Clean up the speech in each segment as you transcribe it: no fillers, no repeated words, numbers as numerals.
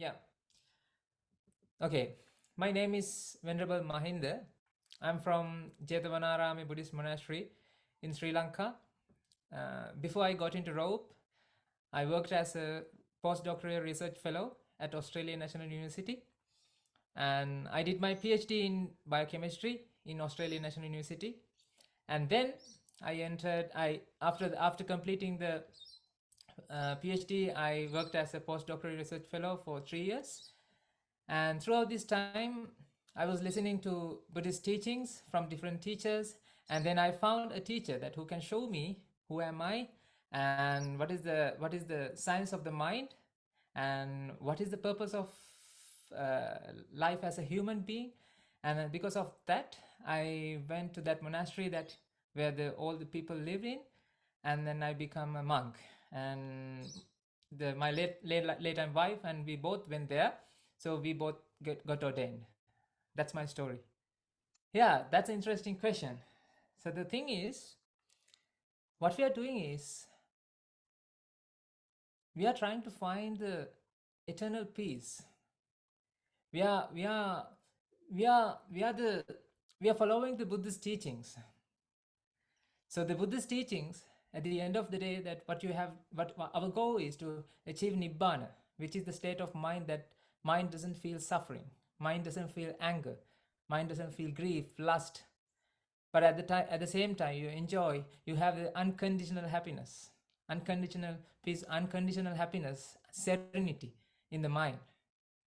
Yeah. Okay. My name is Venerable Mahinda. I'm from Jethavanarami Buddhist Monastery in Sri Lanka. Before I got into rope, I worked as a postdoctoral research fellow at Australian National University, and I did my PhD in biochemistry in Australian National University. And then I entered. I after completing the PhD, I worked as a postdoctoral research fellow for 3 years. And throughout this time, I was listening to Buddhist teachings from different teachers. And then I found a teacher that who can show me who am I, and what is the science of the mind, and what is the purpose of life as a human being. And because of that, I went to that monastery that where all the people lived in, and then I become a monk. And my late time wife and we both went there, so we both got ordained. That's my story. Yeah, that's an interesting question. So the thing is, what we are doing is we are trying to find the eternal peace. We are we are we are we are the we are following the Buddhist teachings. So the Buddhist teachings, at the end of the day, that what our goal is to achieve nibbana, which is the state of mind that mind doesn't feel suffering, mind doesn't feel anger, mind doesn't feel grief, lust, but at the same time you enjoy, you have the unconditional happiness, unconditional peace, unconditional happiness, serenity in the mind.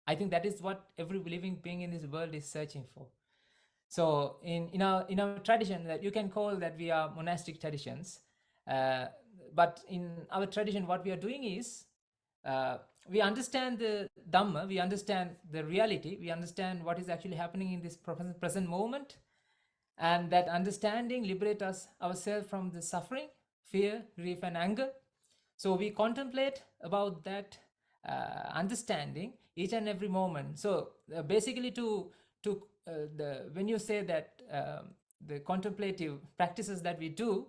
I think that is what every living being in this world is searching for. So in our tradition, that you can call that we are monastic traditions, uh, but in our tradition what we are doing is, we understand the dhamma, we understand the reality, we understand what is actually happening in this present moment, and that understanding liberate us ourselves from the suffering, fear, grief, and anger. So we contemplate about that understanding each and every moment. So basically, to when you say that the contemplative practices that we do,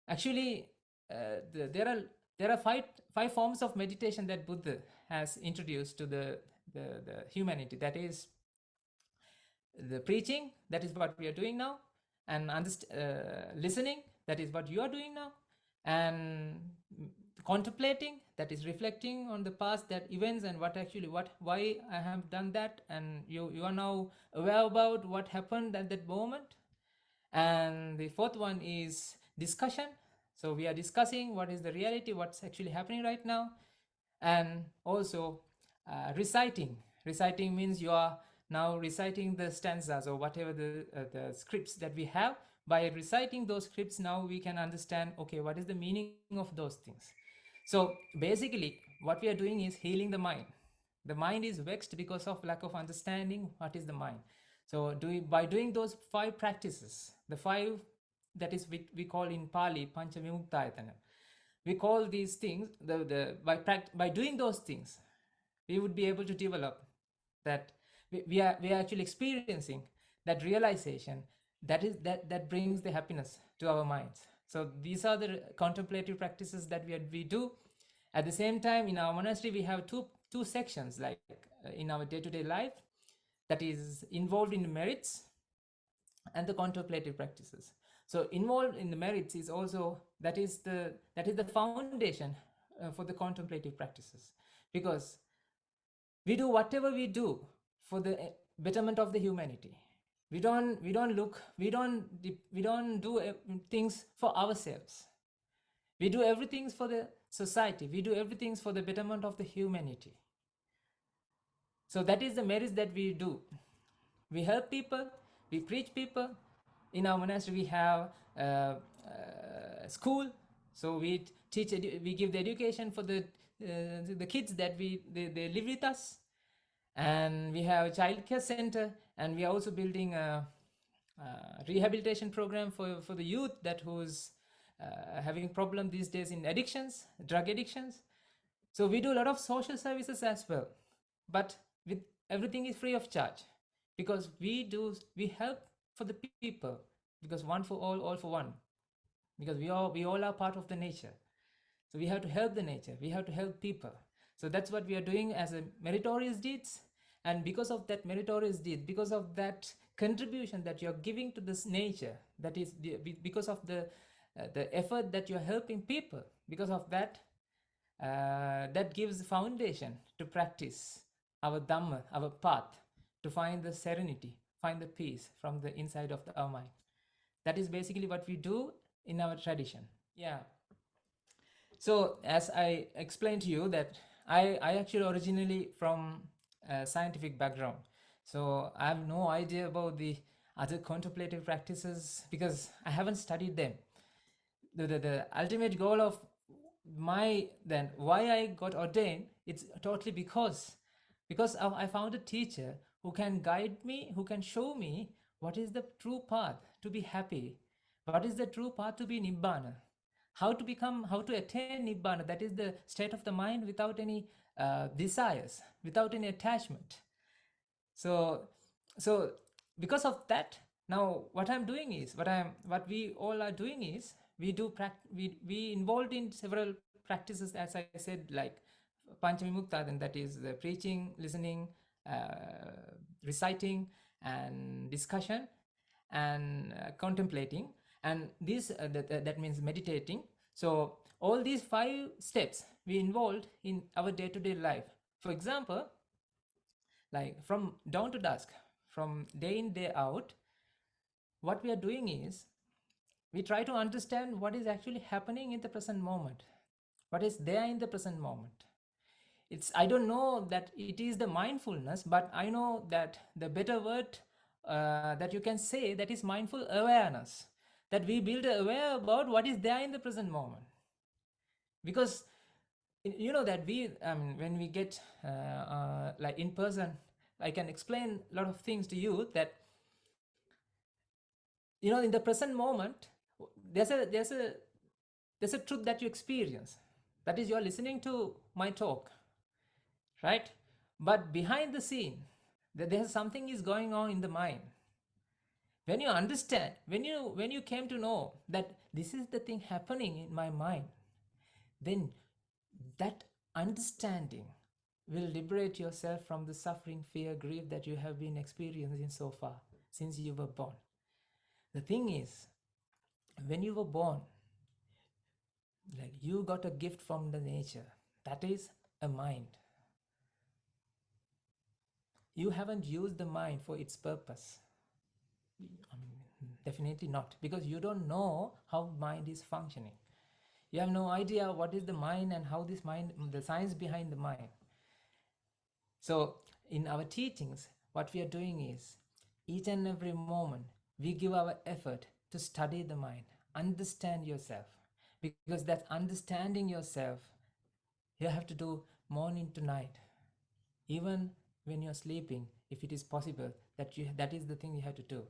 actually, there are five forms of meditation that Buddha has introduced to the humanity. That is the preaching, that is what we are doing now, and listening, that is what you are doing now, and contemplating, that is reflecting on the past, that events, and why I have done that, and you are now aware about what happened at that moment. And the fourth one is discussion. So we are discussing what is the reality, what's actually happening right now. And also reciting means you are now reciting the stanzas or whatever the scripts that we have. By reciting those scripts, now we can understand, okay, what is the meaning of those things. So basically what we are doing is healing the mind. The mind is vexed because of lack of understanding what is the mind. So by doing those five practices, the five, that is we call in Pali pancha vimuktayatana, we call these things, by doing those things, we would be able to develop that. We are actually experiencing that realization, that brings the happiness to our minds. So these are the contemplative practices that we do. At the same time, in our monastery we have two sections, like in our day-to-day life, that is involved in the merits and the contemplative practices. So involved in the merits is also, that is the foundation for the contemplative practices, because we do whatever we do for the betterment of the humanity. We don't do things for ourselves. We do everything for the society, we do everything for the betterment of the humanity. So that is the merits that we do. We help people, we preach people. In our monastery we have school, so we give the education for the kids that they live with us. And we have a child care center, and we are also building a rehabilitation program for the youth that who's having problem these days in addictions, drug addictions. So we do a lot of social services as well, but with everything is free of charge, because we help for the people, because one for all for one, because we all are part of the nature. So we have to help the nature, we have to help people. So that's what we are doing as a meritorious deeds. And because of that meritorious deed, because of that contribution that you're giving to this nature, that is because of the effort that you're helping people, because of that, that gives the foundation to practice our dhamma, our path, to find the serenity, find the peace from the inside of our mind. That is basically what we do in our tradition. Yeah. So as I explained to you that I actually originally from a scientific background. So I have no idea about the other contemplative practices because I haven't studied them. The ultimate goal of my then why I got ordained, it's totally because I found a teacher who can guide me, who can show me what is the true path to be happy, what is the true path to be nibbana, how to attain nibbana, that is the state of the mind without any desires, without any attachment. So so because of that, now what I'm doing is what we all are doing is we involved in several practices, as I said, like panchamimukta, then that is the preaching, listening, reciting, and discussion, and contemplating, and this that means meditating. So all these 5 steps we involved in our day-to-day life. For example, like from dawn to dusk, from day in day out, what we are doing is we try to understand what is actually happening in the present moment, what is there in the present moment. It's, I don't know that it is the mindfulness, but I know that the better word that you can say, that is mindful awareness, that we build aware about what is there in the present moment. Because you know that we when we get like in person, I can explain a lot of things to you, that you know, in the present moment, there's a truth that you experience, that is, you're listening to my talk, right? But behind the scene, there's something is going on in the mind. When you understand, when you came to know that this is the thing happening in my mind, then that understanding will liberate yourself from the suffering, fear, grief that you have been experiencing so far since you were born. The thing is, when you were born, like, you got a gift from the nature, that is a mind. You haven't used the mind for its purpose. Definitely not, because you don't know how mind is functioning. You have no idea what is the mind and how this mind, the science behind the mind. So in our teachings, what we are doing is, each and every moment we give our effort to study the mind, understand yourself, because that understanding yourself you have to do morning to night, even when you're sleeping, if it is possible, that is the thing you have to do.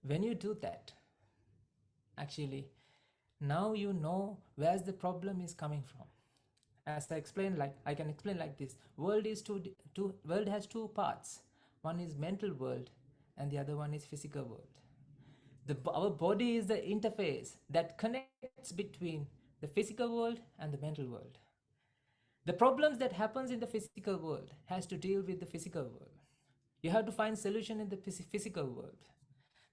When you do that, actually, now you know where's the problem is coming from. As I explained, like I can explain like this: world has two parts. One is mental world, and the other one is physical world. Our body is the interface that connects between the physical world and the mental world. The problems that happens in the physical world has to deal with the physical world. You have to find solution in the physical world.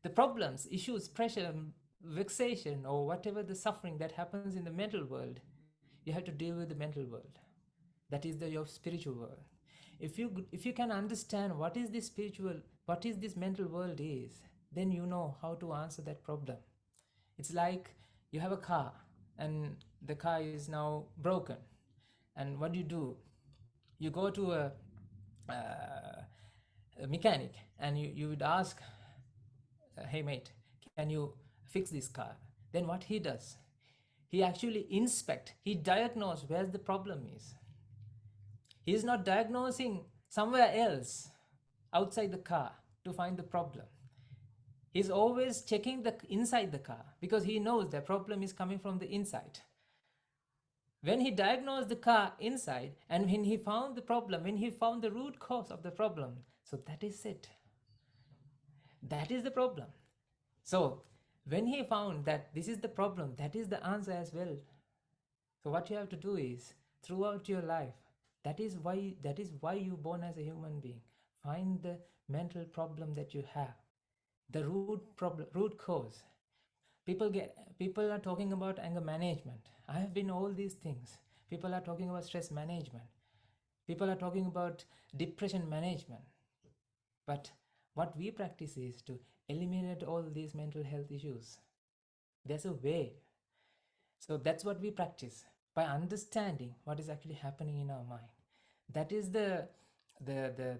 The problems, issues, pressure, vexation, or whatever the suffering that happens in the mental world, you have to deal with the mental world. That is your spiritual world. If you can understand what is this spiritual, what is this mental world is, then you know how to answer that problem. It's like you have a car and the car is now broken, and what do? You go to a mechanic, and you would ask, hey mate, can you fix this car? Then what he does, he actually inspect, he diagnose where the problem is. He is not diagnosing somewhere else outside the car to find the problem. He's always checking the inside the car, because he knows the problem is coming from the inside. When he diagnosed the car inside, and when he found the problem, when he found the root cause of the problem, so that is it. That is the problem. So when he found that this is the problem, that is the answer as well. So what you have to do is, throughout your life. That is why you born as a human being. Find the mental problem that you have, the root cause. People are talking about anger management. I have been all these things. People are talking about stress management. People are talking about depression management. But what we practice is to eliminate all these mental health issues. There's a way. So that's what we practice by understanding what is actually happening in our mind. That is the the the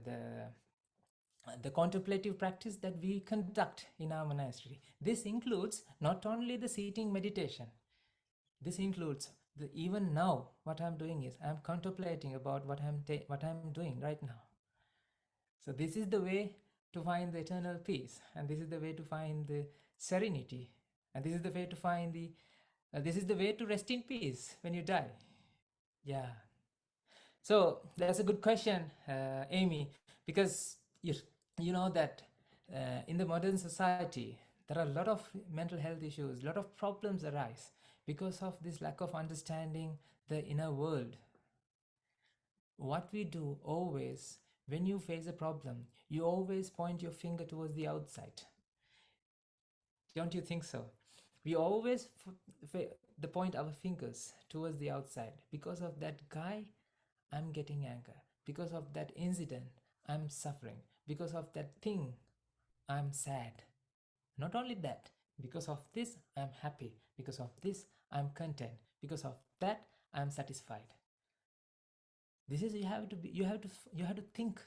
the contemplative practice that we conduct in our monastery. This includes not only the seating meditation. This includes even now what I'm doing is I'm contemplating about what I'm doing right now. So this is the way to find the eternal peace, and this is the way to find the serenity, and this is the way to find the this is the way to rest in peace when you die. Yeah. So that's a good question, Amy, because you know that in the modern society there are a lot of mental health issues, a lot of problems arise because of this lack of understanding the inner world. What we do always, when you face a problem, you always point your finger towards the outside. Don't you think so? We always the point our fingers towards the outside. Because of that guy, I'm getting anger. Because of that incident, I'm suffering. Because of that thing, I'm sad. Not only that, because of this, I'm happy. Because of this, I'm content. Because of that, I'm satisfied. This is you have to think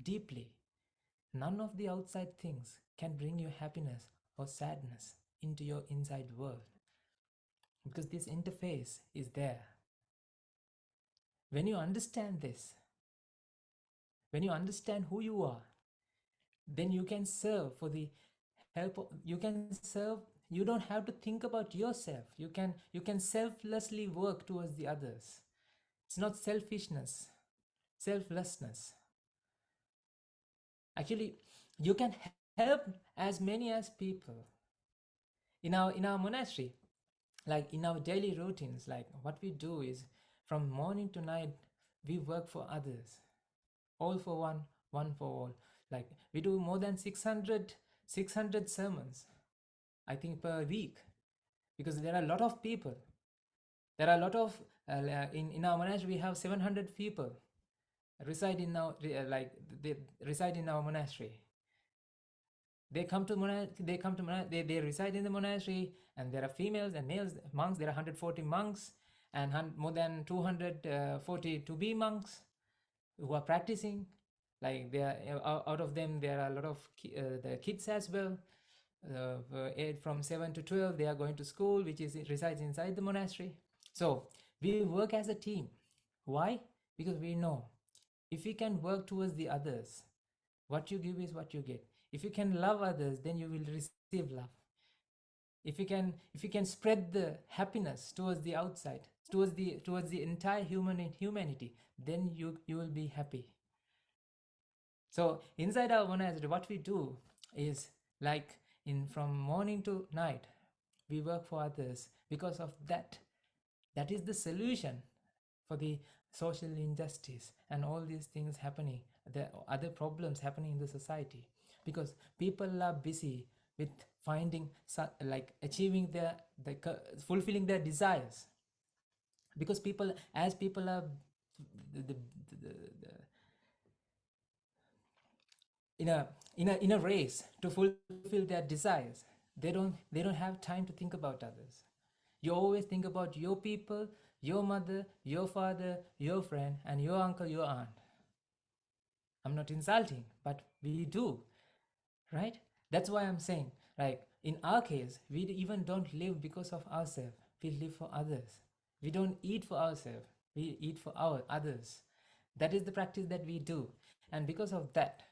deeply. None of the outside things can bring you happiness or sadness into your inside world, because this interface is there. When you understand this, when you understand who you are, then you can serve for the you can serve. You don't have to think about yourself. You can selflessly work towards the others. It's not selfishness, selflessness. Actually, you can help as many as people in our monastery. Like in our daily routines, like what we do is from morning to night we work for others, all for one, one for all. Like we do more than 600 sermons, I think, per week, because there are a lot of people. There are a lot of in our monastery we have 700 people reside in our like they reside in our monastery. They reside in the monastery, and there are females and males monks. There are 140 monks and more than 240 to be monks who are practicing. Like they are out of them there are a lot of the kids as well. From 7 to 12 they are going to school, which is resides inside the monastery. So we work as a team. Why? Because we know if we can work towards the others, what you give is what you get. If you can love others, then you will receive love. If you can spread the happiness towards the outside, towards the entire humanity, then you will be happy. So inside our monastery, what we do is, like, in from morning to night we work for others. Because of that is the solution for the social injustice and all these things happening, the other problems happening in the society, because people are busy with finding like achieving fulfilling their desires. Because people are the, the, the, in a race to fulfill their desires. They don't have time to think about others. You always think about your people, your mother, your father, your friend, and your uncle, your aunt. I'm not insulting, but we do, right? That's why I'm saying, like, in our case, we even don't live because of ourselves. We live for others. We don't eat for ourselves. We eat for our others. That is the practice that we do. And because of that,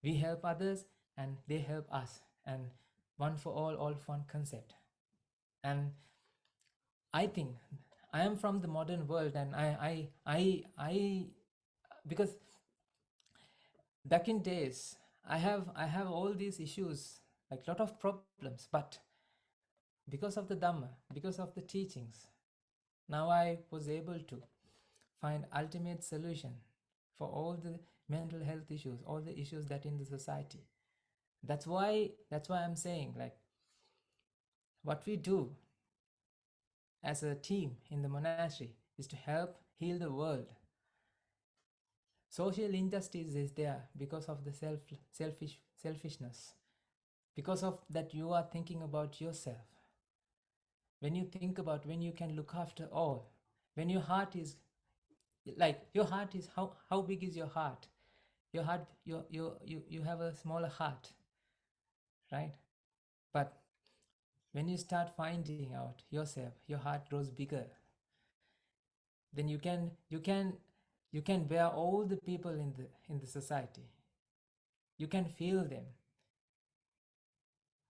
we help others and they help us. And one for all for one concept. And I think I am from the modern world, and I because back in days I have all these issues, like lot of problems, but because of the Dhamma, because of the teachings, now I was able to find ultimate solution for all the mental health issues, all the issues that in the society. That's why I'm saying, like, what we do as a team in the monastery is to help heal the world. Social injustice is there because of the selfishness. Because of that, you are thinking about yourself. When you think about when you can look after all, when your heart is like, your heart is, how big is your heart? Your heart, you have a smaller heart, right? But when you start finding out yourself, your heart grows bigger. Then you can bear all the people in the society. You can feel them,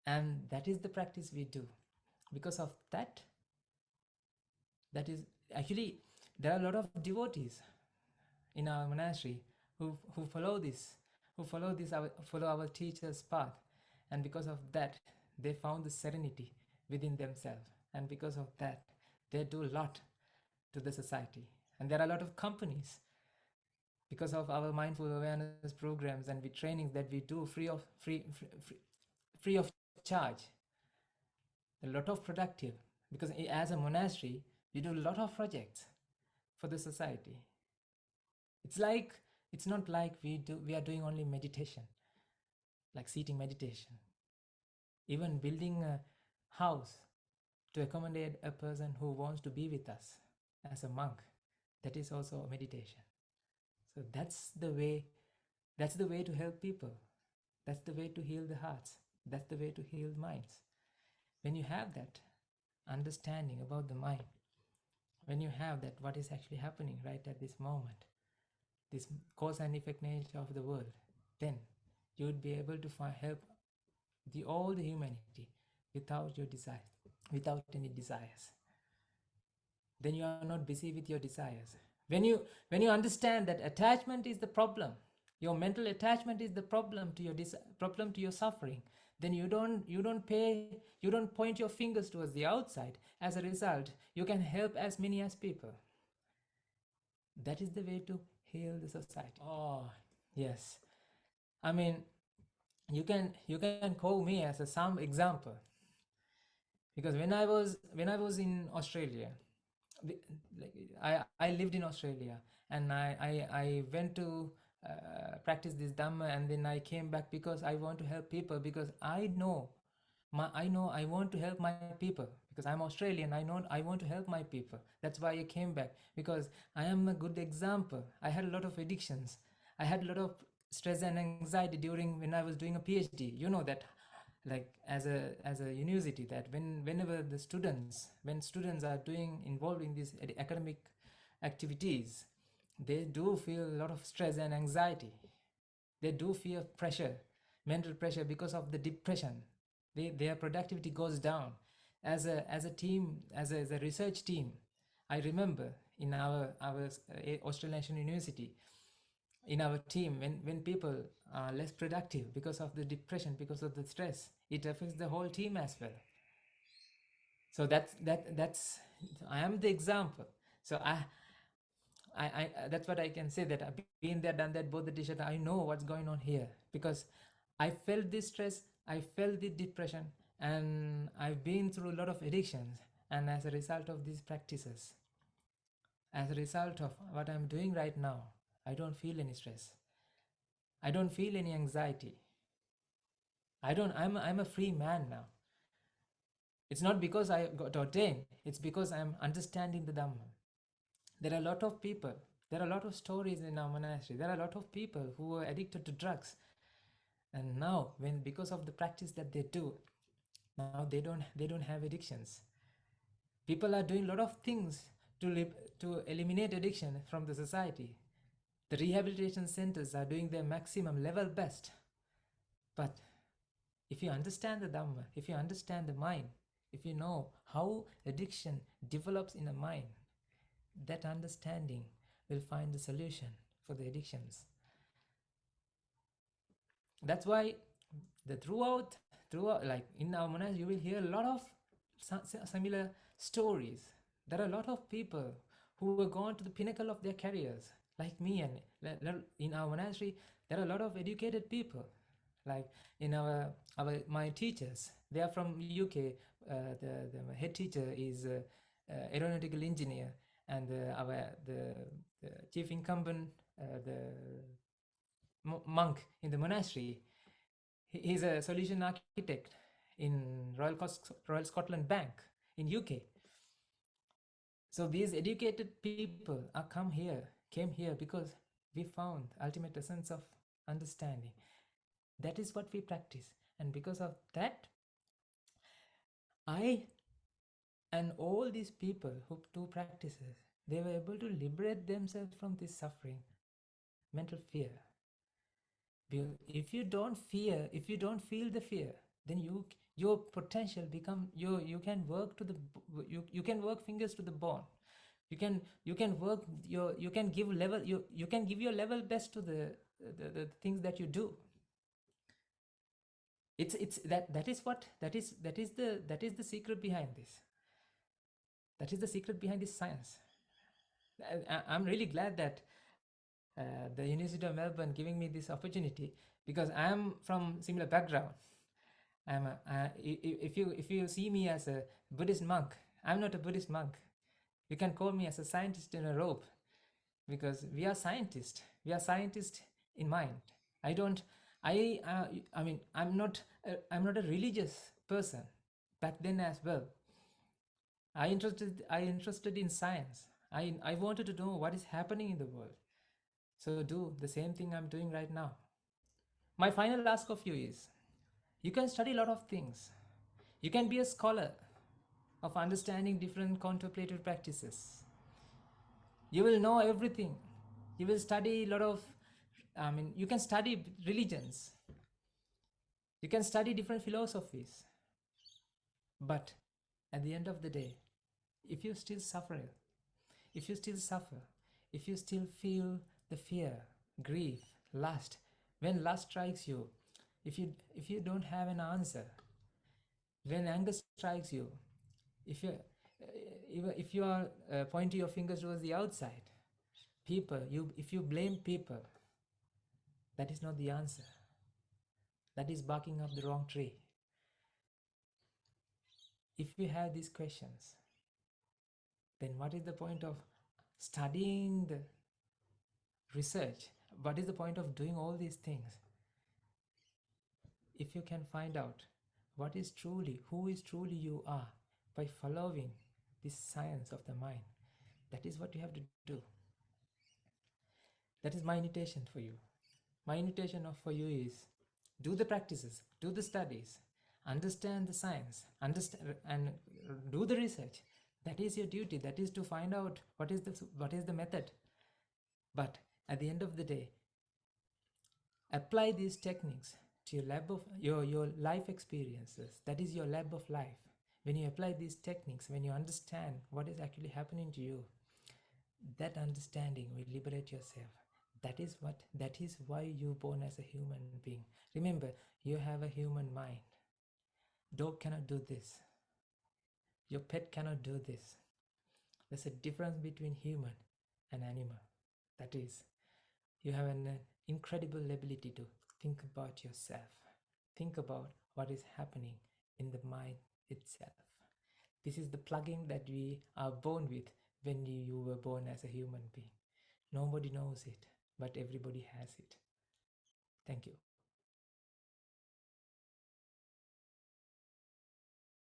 and that is the practice we do. Because of that, that is actually, there are a lot of devotees in our monastery who follow this, follow our teacher's path, and because of that, they found the serenity within themselves, and because of that, they do a lot to the society. And there are a lot of companies, because of our mindful awareness programs and the trainings that we do free of charge. A lot of productive, because as a monastery we do a lot of projects for the society. It's like, it's not like we are doing only meditation, like seating meditation. Even building a house to accommodate a person who wants to be with us as a monk, that is also a meditation. So that's the way to help people. That's the way to heal the hearts. That's the way to heal minds. When you have that understanding about the mind, when you have that, what is actually happening right at this moment, this cause and effect nature of the world, then you would be able to help all the humanity without your desire, without any desires. Then you are not busy with your desires. When you understand that attachment is the problem, your mental attachment is the problem to your problem to your suffering, then you don't point your fingers towards the outside. As a result, you can help as many as people. That is the way to heal the society. Oh, yes. I mean, you can call me as a some example, because when I was in Australia, like, I lived in Australia, and I went to practice this Dhamma, and then I came back because I want to help people, because I know I want to help my people, because I'm Australian. I know I want to help my people. That's why I came back, because I am a good example. I had a lot of addictions. I had a lot of stress and anxiety during when I was doing a PhD. You know that, like, as a university, that whenever when students are doing involved in these academic activities, they do feel a lot of stress and anxiety. They do feel pressure, mental pressure, because of the depression. Their productivity goes down. As a team, as a research team, I remember in our Australian National University, in our team, when people are less productive because of the depression, because of the stress, it affects the whole team as well. So that's I am the example. So I that's what I can say, that I've been there, done that, both the t-shirt. I know what's going on here, because I felt this stress, I felt the depression, and I've been through a lot of addictions. And as a result of these practices, as a result of what I'm doing right now, I don't feel any stress. I don't feel any anxiety. I'm a free man now. It's not because I got ordained, it's because I'm understanding the Dhamma. There are a lot of people, there are a lot of stories in our monastery. There are a lot of people who were addicted to drugs. And now, because of the practice that they do, now they don't have addictions. People are doing a lot of things to eliminate addiction from the society. The rehabilitation centers are doing their maximum level best. But if you understand the Dhamma, if you understand the mind, if you know how addiction develops in the mind, that understanding will find the solution for the addictions. That's why throughout, like in our monastery, you will hear a lot of similar stories. There are a lot of people who have gone to the pinnacle of their careers, like me. And in our monastery, there are a lot of educated people. Like in our my teachers, they are from UK. The head teacher is aeronautical engineer, and the chief incumbent, the monk in the monastery, he's a solution architect in Royal Scotland Bank in UK. So these educated people came here because we found ultimate essence of understanding. That is what we practice, and because of that, I and all these people who do practices, they were able to liberate themselves from this suffering, mental fear. If you don't fear, if you don't feel the fear, then your potential become you can work to the you can work fingers to the bone. You can work you can give level you can give your level best to the things that you do. It's that is the secret behind this. That is the secret behind this science. I'm really glad that the University of Melbourne giving me this opportunity, because I am from similar background. If you see me as a Buddhist monk, I'm not a Buddhist monk. You can call me as a scientist in a robe, because we are scientists. We are scientists in mind. I don't. I mean, I'm not a religious person. Back then as well, I interested in science. I wanted to know what is happening in the world. So do the same thing I'm doing right now. My final ask of you is, you can study a lot of things. You can be a scholar of understanding different contemplative practices. You will know everything. You will study a lot of, you can study religions. You can study different philosophies. But at the end of the day, if you still suffer, if you still suffer, if you still feel the fear, grief, lust, when lust strikes you, if you don't have an answer, when anger strikes you, if you if you are pointing your fingers towards the outside, people, if you blame people, that is not the answer. That is barking up the wrong tree. If you have these questions, then what is the point of studying the research? What is the point of doing all these things if you can find out what is truly, who is truly you are, by following this science of the mind? That is what you have to do. That is my invitation for you. My invitation for you is, do the practices, do the studies, understand the science, understand and do the research. That is your duty. That is to find out what is the method. But at the end of the day, apply these techniques to your lab of your life experiences. That is your lab of life. When you apply these techniques, when you understand what is actually happening to you, that understanding will liberate yourself. That is why you're born as a human being. Remember, you have a human mind. Dog cannot do this. Your pet cannot do this. There's a difference between human and animal. That is, you have an incredible ability to think about yourself. Think about what is happening in the mind itself. This is the plugin that we are born with when you were born as a human being. Nobody knows it, but everybody has it. Thank you.